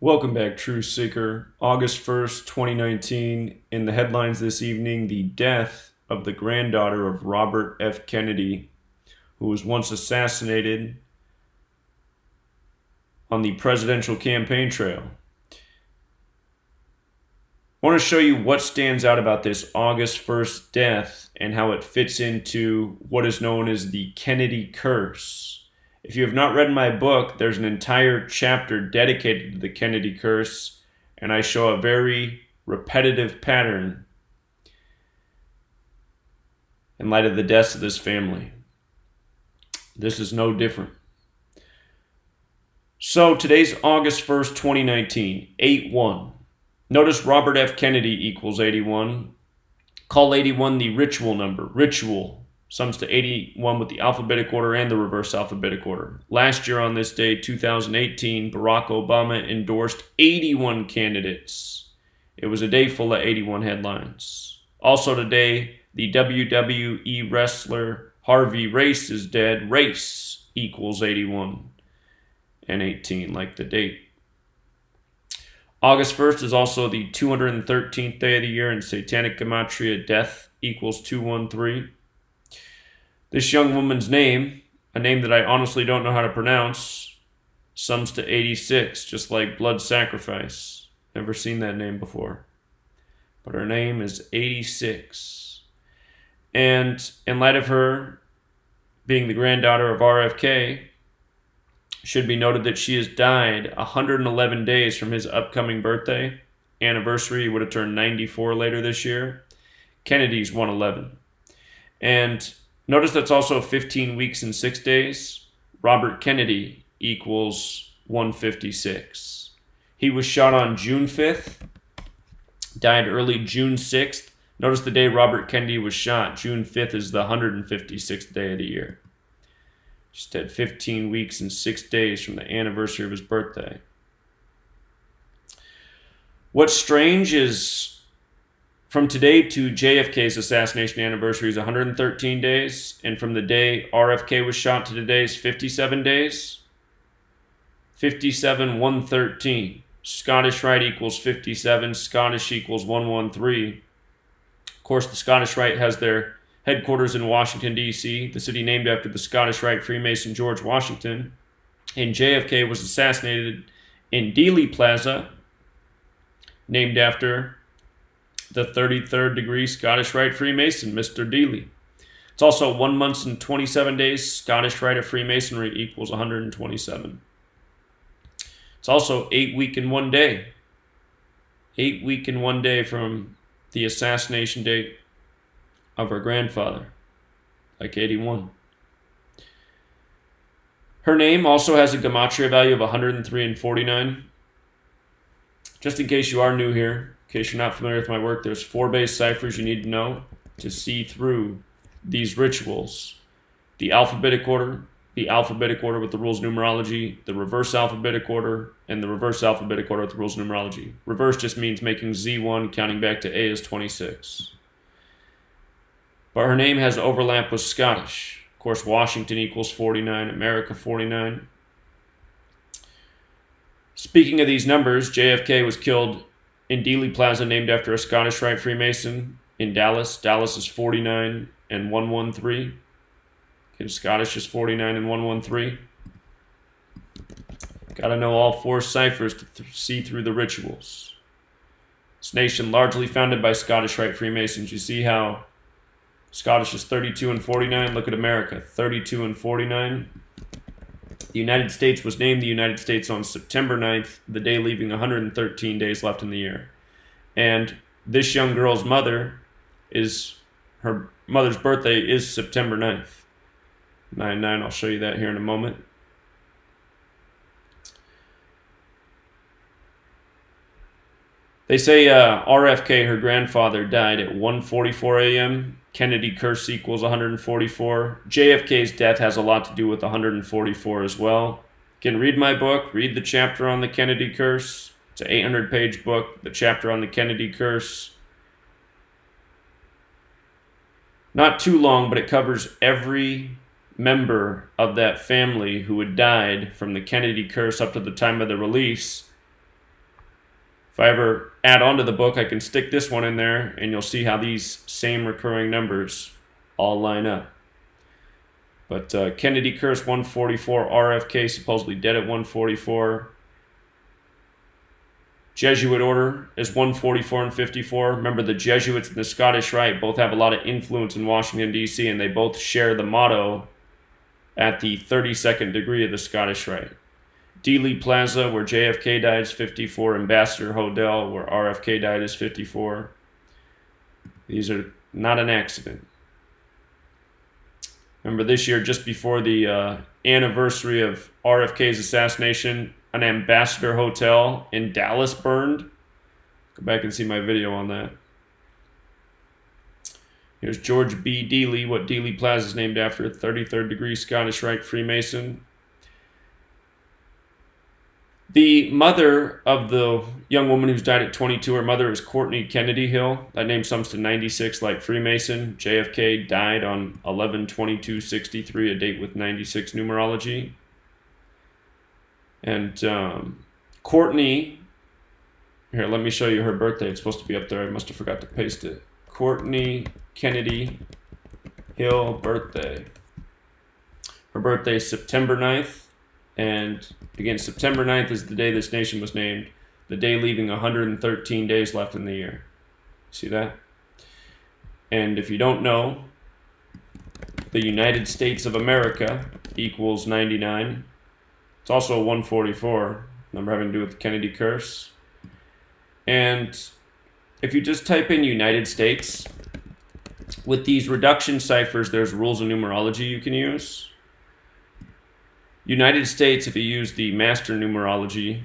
Welcome back, Truth Seeker. August 1st, 2019. In the headlines this evening, the death of the granddaughter of Robert F. Kennedy, who was once assassinated on the presidential campaign trail. I want to show you what stands out about this August 1st death and how it fits into what is known as the Kennedy curse. If you have not read my book, there's an entire chapter dedicated to the Kennedy curse, and I show a very repetitive pattern in light of the deaths of this family. This is no different. So today's August 1st, 2019, 8-1. Notice Robert F. Kennedy equals 81. Call 81 the ritual number. Ritual sums to 81 with the alphabetic order and the reverse alphabetic order. Last year on this day, 2018, Barack Obama endorsed 81 candidates. It was a day full of 81 headlines. Also today, the WWE wrestler Harvey Race is dead. Race equals 81 and 18, like the date. August 1st is also the 213th day of the year in Satanic Gematria. Death equals 213. This young woman's name, a name that I honestly don't know how to pronounce, sums to 86, just like blood sacrifice. Never seen that name before. But her name is 86. And in light of her being the granddaughter of RFK, should be noted that she has died 111 days from his upcoming birthday anniversary. He would have turned 94 later this year. Kennedy's 111. And notice that's also 15 weeks and 6 days. Robert Kennedy equals 156. He was shot on June 5th, died early June 6th. Notice the day Robert Kennedy was shot, June 5th, is the 156th day of the year. Just had 15 weeks and 6 days from the anniversary of his birthday. What's strange is from today to JFK's assassination anniversary is 113 days, and from the day RFK was shot to today is 57 days. 57, 113. Scottish Rite equals 57. Scottish equals 113. Of course, the Scottish Rite has their headquarters in Washington, D.C., the city named after the Scottish Rite Freemason George Washington. And JFK was assassinated in Dealey Plaza, named after the 33rd degree Scottish Rite Freemason, Mr. Dealey. It's also 1 month and 27 days. Scottish Rite of Freemasonry equals 127. It's also 8 week and 1 day. 8 week and 1 day from the assassination date of her grandfather, like 81. Her name also has a Gematria value of 103 and 49. Just in case you are new here, in case you're not familiar with my work, there's 4 base ciphers you need to know to see through these rituals. The alphabetic order with the rules of numerology, the reverse alphabetic order, and the reverse alphabetic order with the rules of numerology. Reverse just means making Z1, counting back to A is 26. But her name has overlap with Scottish. Of course, Washington equals 49, America 49. Speaking of these numbers, JFK was killed in Dealey Plaza, named after a Scottish Rite Freemason in Dallas. Dallas is 49 and 113. Okay, Scottish is 49 and 113. Gotta know all 4 ciphers to see through the rituals. This nation largely founded by Scottish Rite Freemasons. You see how Scottish is 32 and 49. Look at America, 32 and 49. The United States was named the United States on September 9th, the day leaving 113 days left in the year. And this young girl's her mother's birthday is September 9th. 9-9, I'll show you that here in a moment. They say RFK, her grandfather, died at 1:44 a.m. Kennedy curse equals 144. JFK's death has a lot to do with 144 as well. You can read my book, read the chapter on the Kennedy curse. It's an 800-page book, the chapter on the Kennedy curse. Not too long, but it covers every member of that family who had died from the Kennedy curse up to the time of the release. If I ever add on to the book, I can stick this one in there, and you'll see how these same recurring numbers all line up. But Kennedy curse 144, RFK supposedly dead at 144. Jesuit order is 144 and 54. Remember, the Jesuits and the Scottish Rite both have a lot of influence in Washington, D.C., and they both share the motto at the 32nd degree of the Scottish Rite. Dealey Plaza, where JFK died, is 54. Ambassador Hotel, where RFK died, is 54. These are not an accident. Remember, this year, just before the anniversary of RFK's assassination, an Ambassador Hotel in Dallas burned. Go back and see my video on that. Here's George B. Dealey, what Dealey Plaza is named after, 33rd degree Scottish Rite Freemason. The mother of the young woman who's died at 22, her mother is Courtney Kennedy Hill. That name sums to 96 like Freemason. JFK died on 11/22/63, a date with 96 numerology. And Courtney, here, let me show you her birthday. It's supposed to be up there. I must have forgot to paste it. Courtney Kennedy Hill birthday. Her birthday is September 9th. And again, September 9th is the day this nation was named. The day leaving 113 days left in the year. See that? And if you don't know, the United States of America equals 99. It's also 144. Remember, having to do with the Kennedy curse. And if you just type in United States, with these reduction ciphers, there's rules of numerology you can use. United States, if you use the master numerology,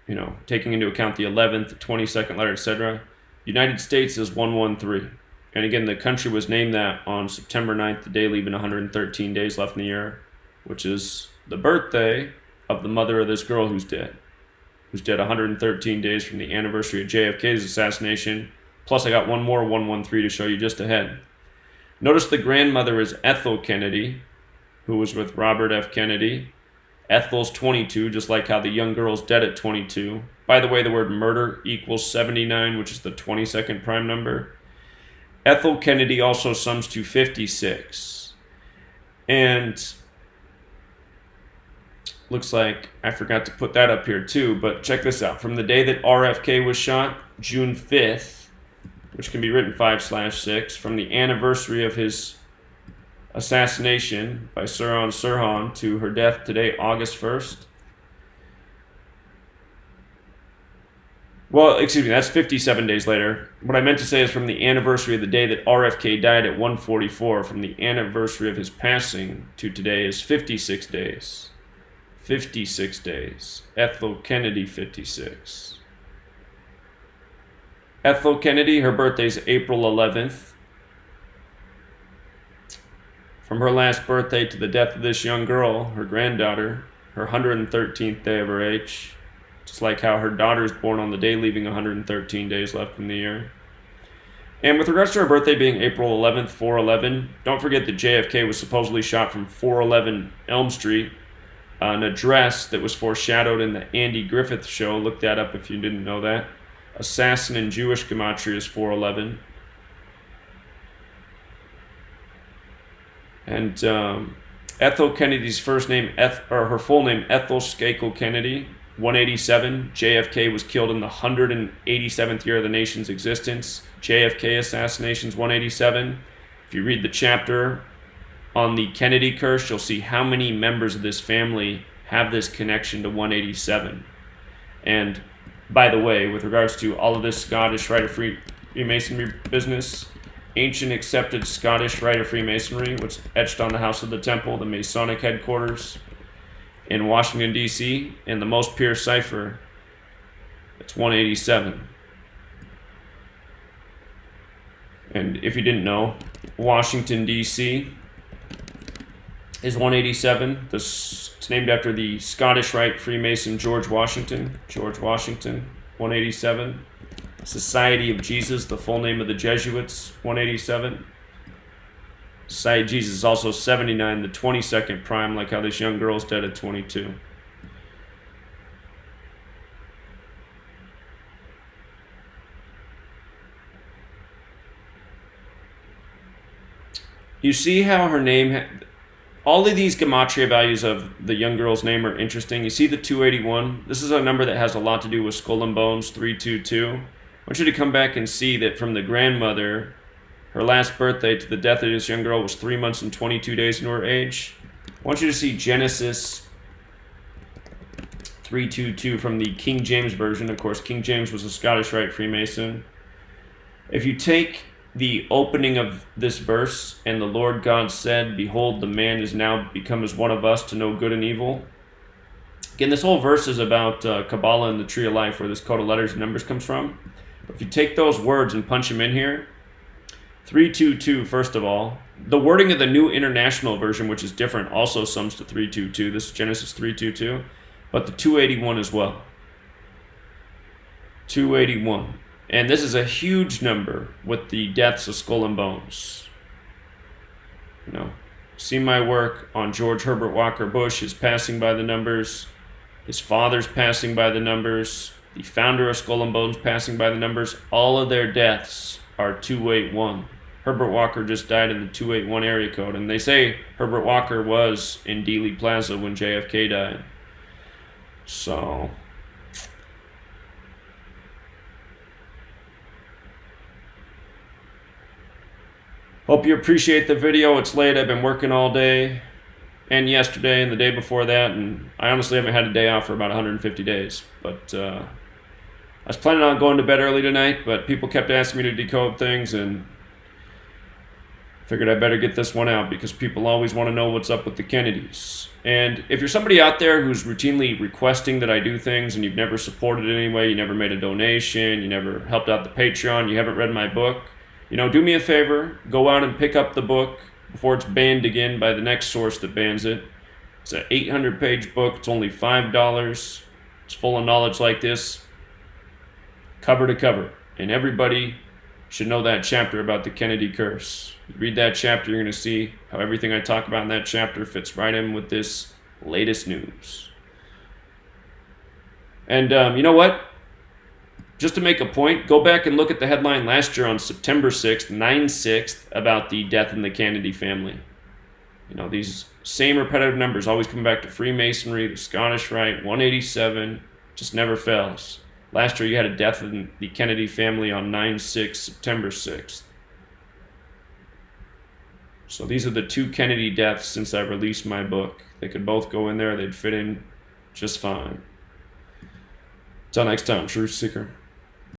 you know, taking into account the 11th, 22nd letter, etc., United States is 113. And again, the country was named that on September 9th, the day leaving 113 days left in the year, which is the birthday of the mother of this girl who's dead 113 days from the anniversary of JFK's assassination. Plus, I got one more 113 to show you just ahead. Notice the grandmother is Ethel Kennedy, who was with Robert F. Kennedy. Ethel's 22, just like how the young girl's dead at 22. By the way, the word murder equals 79, which is the 22nd prime number. Ethel Kennedy also sums to 56. And looks like I forgot to put that up here too, but check this out. From the day that RFK was shot, June 5th, which can be written 5/6, from the anniversary of his assassination by Sirhan Sirhan to her death today, August 1st. Well, excuse me, that's 57 days later. What I meant to say is from the anniversary of the day that RFK died at 144, from the anniversary of his passing to today is 56 days. 56 days. Ethel Kennedy, 56. Ethel Kennedy, her birthday is April 11th. From her last birthday to the death of this young girl, her granddaughter, her 113th day of her age, just like how her daughter is born on the day leaving 113 days left in the year. And with regards to her birthday being April 11th, 4/11, don't forget that JFK was supposedly shot from 411 Elm Street, an address that was foreshadowed in the Andy Griffith Show. Look that up if you didn't know that. Assassin in Jewish Gematria is 411. And Ethel Kennedy's first name, or her full name, Ethel Skakel Kennedy, 187. JFK was killed in the 187th year of the nation's existence. JFK assassinations, 187. If you read the chapter on the Kennedy curse, you'll see how many members of this family have this connection to 187. And by the way, with regards to all of this Scottish Rite of Freemasonry business, ancient accepted Scottish Rite of Freemasonry, which etched on the House of the Temple, the Masonic headquarters in Washington, D.C., and the most pure cipher, it's 187. And if you didn't know, Washington, D.C. is 187. It's named after the Scottish Rite Freemason George Washington. George Washington, 187. Society of Jesus, the full name of the Jesuits, 187. Society of Jesus is also 79, the 22nd prime, like how this young girl's dead at 22. You see how her name, all of these gematria values of the young girl's name are interesting. You see the 281? This is a number that has a lot to do with skull and bones, 322. I want you to come back and see that from the grandmother, her last birthday to the death of this young girl was 3 months and 22 days into her age. I want you to see Genesis 322 from the King James Version. Of course, King James was a Scottish Rite Freemason. If you take the opening of this verse, and the Lord God said, behold, the man is now become as one of us to know good and evil. Again, this whole verse is about Kabbalah and the Tree of Life, where this code of letters and numbers comes from. But if you take those words and punch them in here, 322, first of all, the wording of the New International Version, which is different, also sums to 322. This is Genesis 322, but the 281 as well. 281. And this is a huge number with the deaths of skull and bones. You know, see my work on George Herbert Walker Bush, his passing by the numbers, his father's passing by the numbers, the founder of Skull and Bones passing by the numbers. All of their deaths are 281. Herbert Walker just died in the 281 area code, and they say Herbert Walker was in Dealey Plaza when JFK died. So hope you appreciate the video. It's late. I've been working all day and yesterday and the day before that, and I honestly haven't had a day off for about 150 days. But I was planning on going to bed early tonight, but people kept asking me to decode things, and figured I better get this one out because people always want to know what's up with the Kennedys. And if you're somebody out there who's routinely requesting that I do things and you've never supported it anyway, you never made a donation, you never helped out the Patreon, you haven't read my book, you know, do me a favor, go out and pick up the book before it's banned again by the next source that bans it. It's an 800-page book. It's only $5. It's full of knowledge like this, cover to cover. And everybody should know that chapter about the Kennedy curse. You read that chapter, you're going to see how everything I talk about in that chapter fits right in with this latest news. And you know what? Just to make a point, go back and look at the headline last year on September 6th, 9/6, about the death in the Kennedy family. You know, these same repetitive numbers always come back to Freemasonry, the Scottish Rite, 187, just never fails. Last year you had a death in the Kennedy family on 9/6, September 6th. So these are the two Kennedy deaths since I released my book. They could both go in there, they'd fit in just fine. Until next time, Truth Seeker.